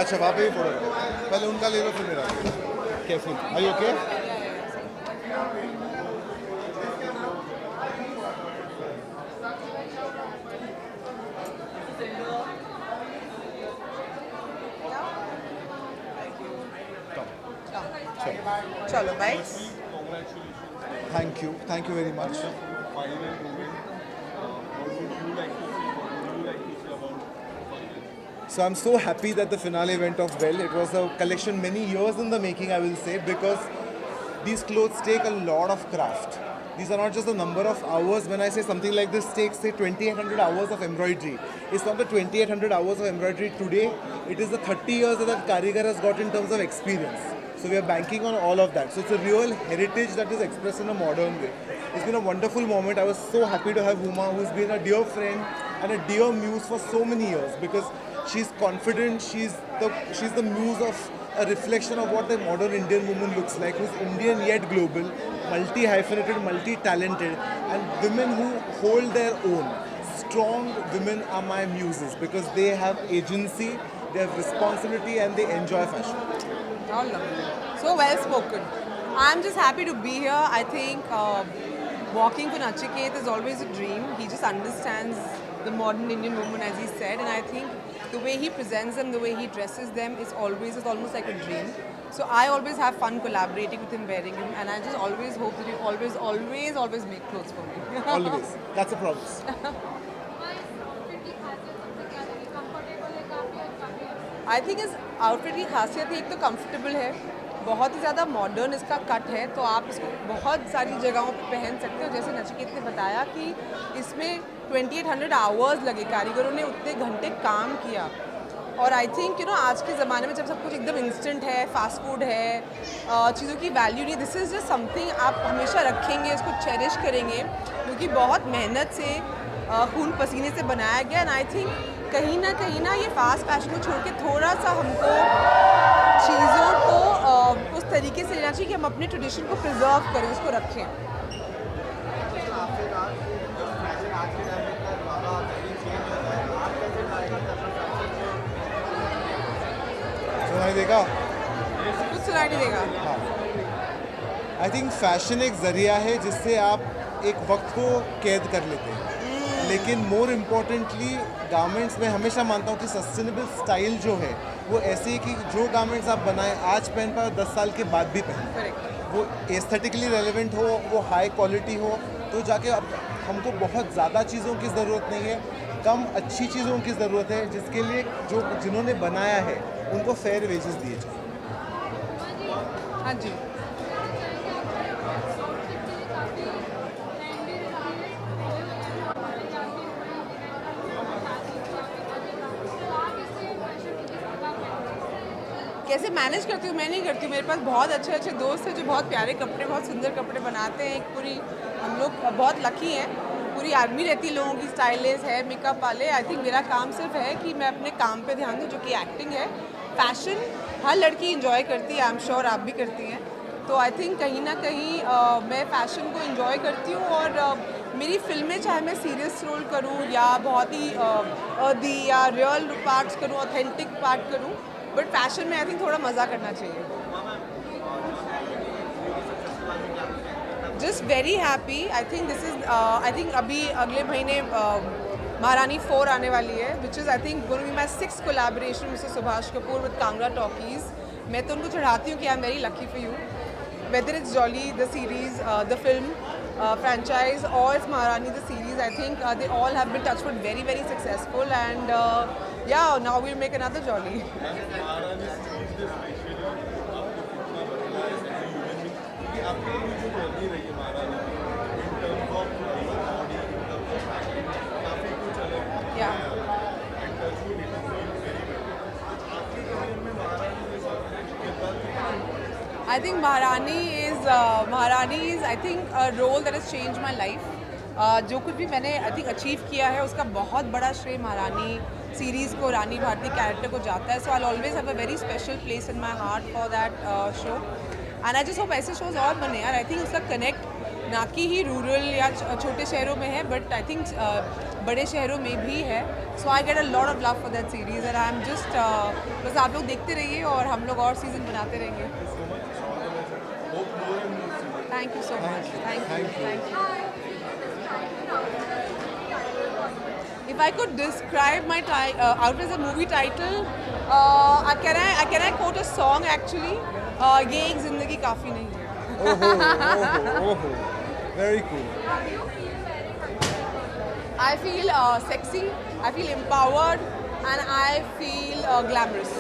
अच्छा वहाँ पे भी फोटो, पहले उनका ले लो फिर मेरा। Careful, are you okay? चलो भाई। Thank you very much. So I'm so happy that the finale went off well. It was a collection many years in the making, I will say, because these clothes take a lot of craft. These are not just the number of hours. When I say something like this takes, say, 2,800 hours of embroidery, it's not the 2,800 hours of embroidery today. It is the 30 years that that Karigar has got in terms of experience. So we are banking on all of that. So it's a real heritage that is expressed in a modern way. It's been a wonderful moment. I was so happy to have Huma, who's been a dear friend and a dear muse for so many years, because she's confident, she's the muse of a reflection of what the modern Indian woman looks like, who's Indian yet global, multi-hyphenated, multi-talented, and women who hold their own. Strong women are my muses because they have agency, they have responsibility, and they enjoy fashion. Oh, lovely. So well spoken. I'm just happy to be here. I think walking for Nachiket is always a dream. He just understands the modern Indian woman, as he said, and I think the way he presents them, the way he dresses them is almost like a dream. So I always have fun collaborating with him, wearing him, and I just always hope that he always make clothes for me. Always. That's a promise. I think इस outfit की खासियत एक तो comfortable है, बहुत ही ज़्यादा modern इसका cut है, तो आप इसको बहुत सारी जगहों पे पहन सकते हो। जैसे नचिकेत ने बताया कि इसमें 2,800 आवर्स लगे, कारीगरों ने उतने घंटे काम किया। और आई थिंक आज के ज़माने में जब सब कुछ एकदम इंस्टेंट है, फास्ट फूड है, चीज़ों की वैल्यू नहीं, दिस इज़ जस्ट समथिंग आप हमेशा रखेंगे, इसको चेरिश करेंगे, क्योंकि बहुत मेहनत से खून पसीने से बनाया गया। एंड आई थिंक कहीं ना ये फास्ट फैशन को छोड़ के थोड़ा सा हमको चीज़ों को उस तरीके से लेना चाहिए कि हम अपने ट्रेडिशन को प्रिजर्व करें, उसको रखें। सुनाई देगा? कुछ सुनाई नहीं देगा। हाँ, आई थिंक फैशन एक ज़रिया है जिससे आप एक वक्त को कैद कर लेते हैं, लेकिन मोर इम्पोर्टेंटली गारमेंट्स में हमेशा मानता हूँ कि सस्टेनेबल स्टाइल जो है वो ऐसे है कि जो गारमेंट्स आप बनाएं आज पहन पाए 10 साल के बाद भी पहन, वो एस्थेटिकली रेलेवेंट हो, वो हाई क्वालिटी हो, तो जाके अब हमको बहुत ज़्यादा चीज़ों की ज़रूरत नहीं है, कम अच्छी चीज़ों की ज़रूरत है, जिसके लिए जिन्होंने बनाया है उनको फेयर वेजेस दिए जाए। हाँ जी। कैसे मैनेज करती हूँ? मैं नहीं करती हूँ, मेरे पास बहुत अच्छे दोस्त हैं जो बहुत प्यारे कपड़े, बहुत सुंदर कपड़े बनाते हैं। एक पूरी हम लोग बहुत लकी हैं, पूरी आर्मी रहती है लोगों की, स्टाइलिस्ट है, मेकअप वाले। आई थिंक मेरा काम सिर्फ है कि मैं अपने काम पे ध्यान दूँ, जो कि एक्टिंग है। फैशन हर लड़की इंजॉय करती है, आई एम श्योर आप भी करती हैं। तो आई थिंक कहीं ना कहीं मैं फ़ैशन को इंजॉय करती हूँ, और मेरी फिल्में चाहे मैं सीरियस रोल करूँ या बहुत ही अर्दी या रियल पार्ट्स करूँ, ऑथेंटिक पार्ट करूँ, बट फैशन में आई थिंक थोड़ा मज़ा करना चाहिए। Just very happy. I think this is I think अभी अगले महीने महारानी 4 आने वाली है, which is I think going to be my 6th collaboration mister Subhash Kapoor with Kangra Talkies. मैं तो उनको चढ़ाती हूँ कि I am very lucky for you, whether it's jolly the series, the film franchise, or it's Maharani the series. I think they all have been touched with very successful, and yeah, now we'll make another Jolly. Yeah. I think Maharani is I think a role that has changed my life. जो कुछ भी मैंने I think achieve किया है उसका बहुत बड़ा श्रेय महारानी सीरीज़ को, रानी भारती कैरेक्टर को जाता है। So I always have a very special place in my heart for that show. And I just hope ऐसे शोज और बने यार. आई थिंक उसका कनेक्ट ना कि ही रूरल या छोटे शहरों में है, बट आई थिंक बड़े शहरों में भी है. So I get a lot of love for that series and I am just बस आप लोग देखते रहिए और हम लोग और सीजन बनाते रहेंगे. Thank you so much. Thank you. If I could describe my Outer as a movie title, can I quote a song actually? ये एक जिंदगी काफी नहीं है. Oh, very cool. I feel sexy, I feel empowered, and I feel glamorous.